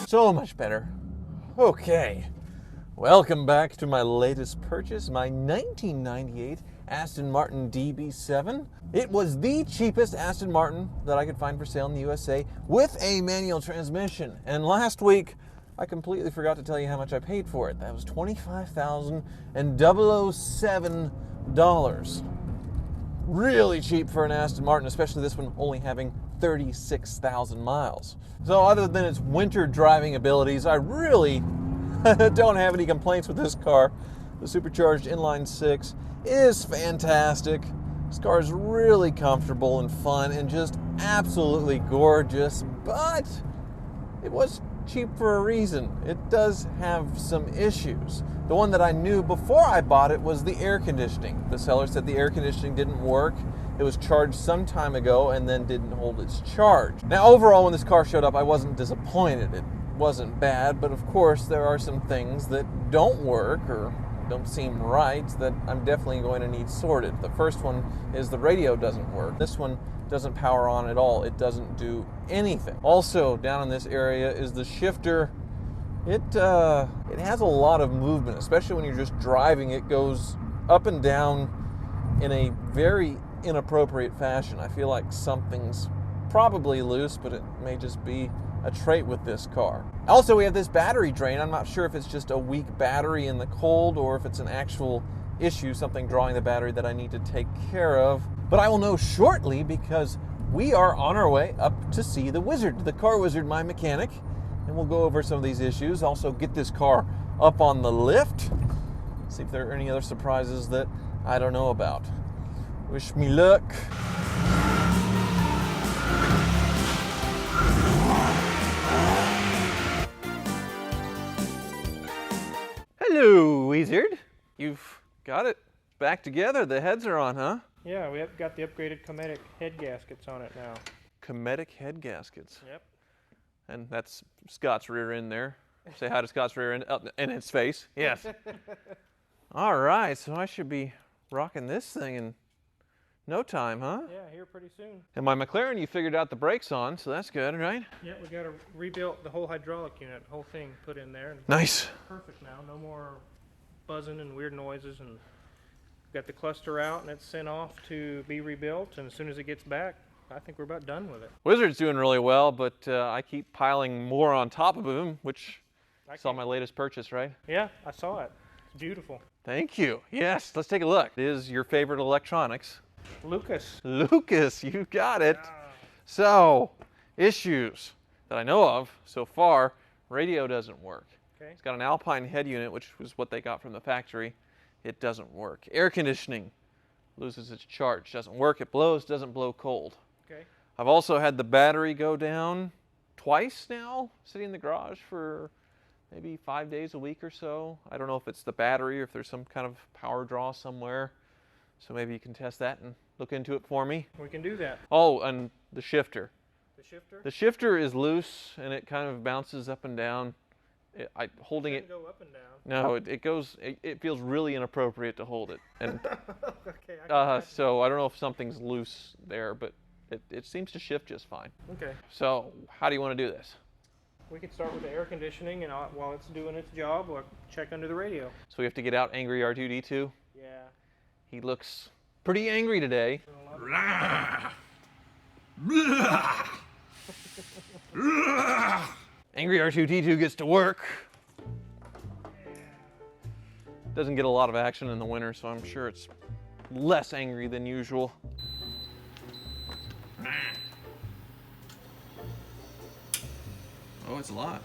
So much better. Okay. Welcome back to my latest purchase, my 1998 Aston Martin DB7. It was the cheapest Aston Martin that I could find for sale in the USA with a manual transmission. And last week, I completely forgot to tell you how much I paid for it. That was $25,007. Really cheap for an Aston Martin, especially this one only having 36,000 miles. So other than its winter driving abilities, I really don't have any complaints with this car. The supercharged inline-six is fantastic. This car is really comfortable and fun and just absolutely gorgeous, but it was cheap for a reason. It does have some issues. The one that I knew before I bought it was the air conditioning. The seller said the air conditioning didn't work. It was charged some time ago and then didn't hold its charge. Now overall, when this car showed up, I wasn't disappointed. It wasn't bad, but of course there are some things that don't work or don't seem right that I'm definitely going to need sorted. The first one is the radio doesn't work. This one doesn't power on at all. It doesn't do anything. Also down in this area is the shifter. It has a lot of movement, especially when you're just driving. It goes up and down in a very inappropriate fashion. I feel like something's probably loose, but it may just be a trait with this car. Also, we have this battery drain. I'm not sure if it's just a weak battery in the cold or if it's an actual issue, something drawing the battery that I need to take care of. But I will know shortly because we are on our way up to see the wizard, the car wizard, my mechanic, and we'll go over some of these issues. Also get this car up on the lift, see if there are any other surprises that I don't know about. Wish me luck. Hello, wizard. You've got it back together. The heads are on, huh? Yeah, we have got the upgraded Cometic head gaskets on it now. Cometic head gaskets. Yep. And that's Scott's rear end there. Say hi to Scott's rear end up in its face. Yes. All right, so I should be rocking this thing in no time, huh? Yeah, here pretty soon. And my McLaren, you figured out the brakes on, so that's good, right? Yeah, we got to rebuild the whole hydraulic unit, the whole thing put in there. And Nice. Perfect now. No more buzzing and weird noises. And got the cluster out, and it's sent off to be rebuilt. And as soon as it gets back, I think we're about done with it. Wizard's doing really well, but I keep piling more on top of him, which I saw my latest purchase, right? Yeah, I saw it. It's beautiful. Thank you. Yes, let's take a look. It is your favorite electronics. Lucas. Lucas, you got it. Yeah. So, issues that I know of so far, radio doesn't work. Okay. It's got an Alpine head unit, which was what they got from the factory. It doesn't work. Air conditioning loses its charge, doesn't work. It blows, doesn't blow cold. Okay. I've also had the battery go down twice now, sitting in the garage for maybe 5 days a week or so. I don't know if it's the battery or if there's some kind of power draw somewhere. So maybe you can test that and look into it for me. We can do that. Oh, and the shifter. The shifter? The shifter is loose and it kind of bounces up and down. Holding it. Go up and down. No, it goes. It feels really inappropriate to hold it. And Okay. so I don't know if something's loose there, but it seems to shift just fine. Okay. So how do you want to do this? We could start with the air conditioning, and while it's doing its job, we'll check under the radio. So we have to get out Angry R2-D2. Yeah. He looks pretty angry today. Angry R2-D2 gets to work. Doesn't get a lot of action in the winter, so I'm sure it's less angry than usual. Oh, it's a lot.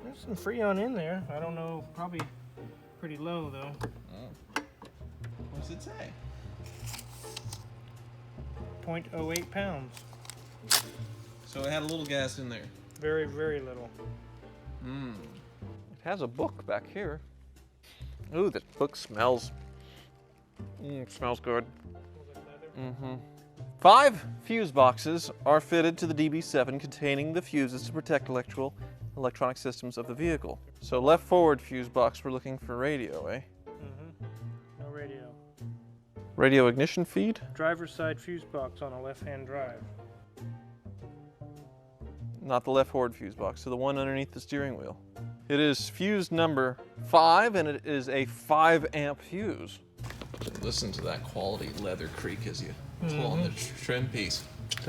There's some Freon in there. I don't know, probably pretty low though. Oh. What does it say? 0.08 pounds. So it had a little gas in there. Very, very little. It has a book back here. Ooh, this book smells. It smells good. 5 fuse boxes are fitted to the DB7 containing the fuses to protect electronic systems of the vehicle. So left forward fuse box, we're looking for radio, eh? No radio. Radio ignition feed? Driver's side fuse box on a left-hand drive. Not the left forward fuse box, so the one underneath the steering wheel. It is fuse number 5, and it is a 5 amp fuse. Listen to that quality leather creak as you pull on the trim piece. It's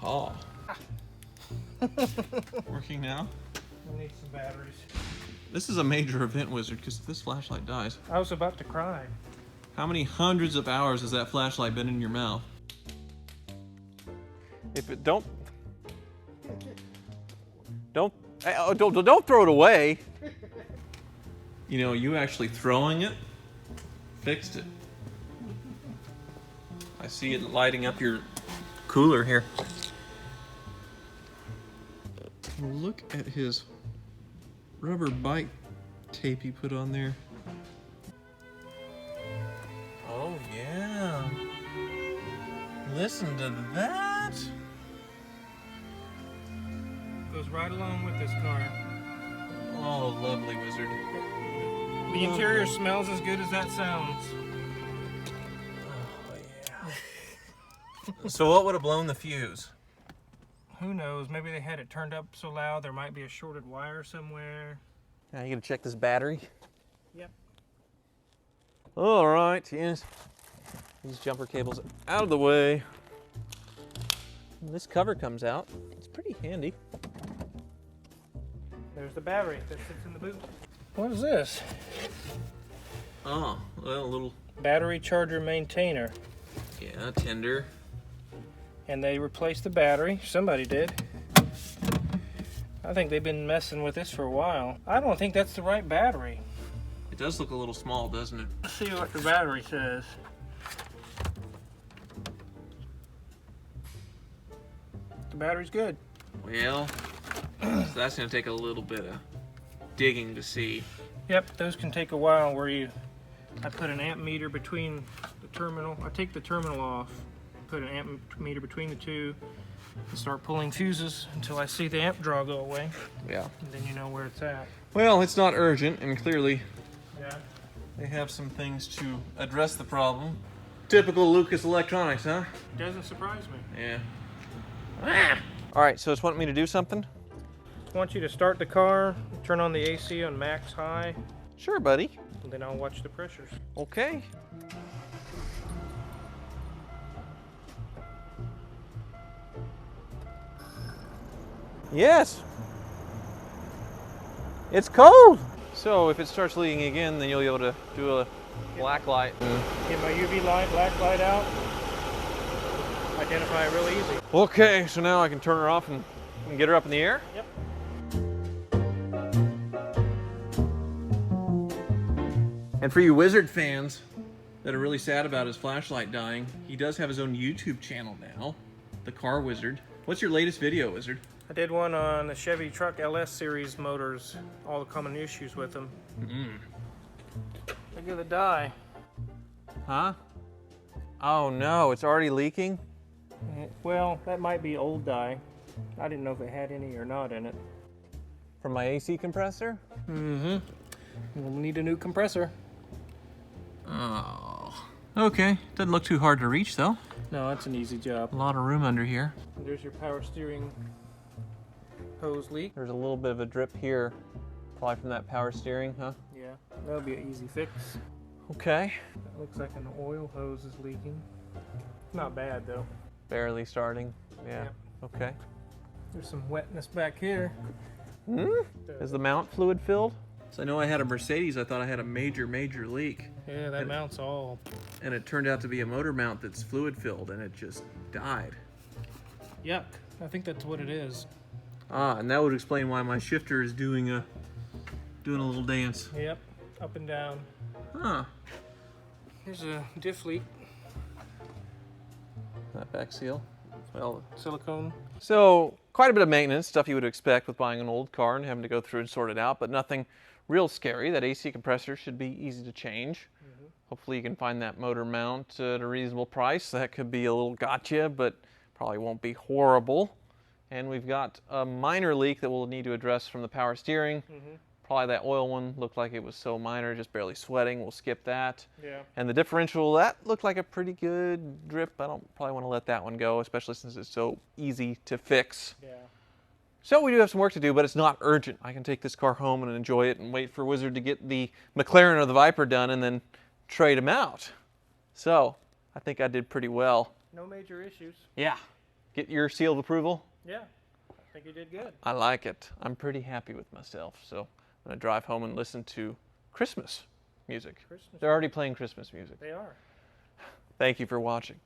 Aha. Working now? I need some batteries. This is a major event, Wizard, because if this flashlight dies... I was about to cry. How many hundreds of hours has that flashlight been in your mouth? If it don't throw it away. You know, you actually throwing it fixed it. I see it lighting up your cooler here. Look at his rubber bike tape he put on there. Oh yeah. Listen to that. Goes right along with this car. Oh, lovely, Wizard. The interior smells as good as that sounds. Oh yeah. So what would have blown the fuse? Who knows? Maybe they had it turned up so loud there might be a shorted wire somewhere. Now you gonna check this battery? Yep. All right, yes. These jumper cables out of the way. When this cover comes out, it's pretty handy. There's the battery that sits in the boot. What is this? Oh, well, a little... Battery charger maintainer. Yeah, tender. And they replaced the battery. Somebody did. I think they've been messing with this for a while. I don't think that's the right battery. It does look a little small, doesn't it? Let's see what the battery says. The battery's good. Well, so that's going to take a little bit of digging to see. Yep, those can take a while where I put an amp meter between the terminal. I take the terminal off, put an amp meter between the two, and start pulling fuses until I see the amp draw go away. Yeah. And then you know where it's at. Well, it's not urgent, and clearly Yeah. they have some things to address the problem. Typical Lucas Electronics, huh? Doesn't surprise me. Yeah. All right, so it's wanting me to do something? I want you to start the car, turn on the AC on max high, Sure, buddy. and then I'll watch the pressures. Okay. Yes. It's cold. So if it starts leaking again, then you'll be able to do a black light. Get my UV light, black light out, identify it really easy. Okay, so now I can turn her off and get her up in the air? Yep. And for you Wizard fans that are really sad about his flashlight dying, he does have his own YouTube channel now, The Car Wizard. What's your latest video, Wizard? I did one on the Chevy Truck LS series motors, all the common issues with them. Look at the dye. Huh? Oh no, it's already leaking? Well, that might be old dye. I didn't know if it had any or not in it. From my AC compressor? Mm-hmm. We'll need a new compressor. Oh. Okay, doesn't look too hard to reach though. No, that's an easy job. A lot of room under here. There's your power steering hose leak. There's a little bit of a drip here, probably from that power steering, huh? Yeah, that'll be an easy fix. Okay. That looks like an oil hose is leaking. Not bad though. Barely starting, yeah. Yep. Okay. There's some wetness back here. Is the mount fluid filled? So I know I had a Mercedes, I thought I had a major leak. Yeah, that mount's all... And it turned out to be a motor mount that's fluid filled and it just died. Yuck. I think that's what it is. Ah, and that would explain why my shifter is doing a little dance. Yep, up and down. Huh. Here's a diff leak. That back seal. Well, Silicone. so quite a bit of maintenance, stuff you would expect with buying an old car and having to go through and sort it out, but nothing real scary. That AC compressor should be easy to change. Hopefully you can find that motor mount at a reasonable price. That could be a little gotcha, but probably won't be horrible. And we've got a minor leak that we'll need to address from the power steering. Probably that oil one looked like it was so minor, just barely sweating. We'll skip that. Yeah. And the differential, that looked like a pretty good drip. I don't probably want to let that one go, especially since it's so easy to fix. Yeah. So we do have some work to do, but it's not urgent. I can take this car home and enjoy it and wait for Wizard to get the McLaren or the Viper done and then trade them out. So I think I did pretty well. No major issues. Yeah. Get your seal of approval? Yeah. I think you did good. I like it. I'm pretty happy with myself. So I'm going to drive home and listen to Christmas music. Christmas. They're already playing Christmas music. They are. Thank you for watching.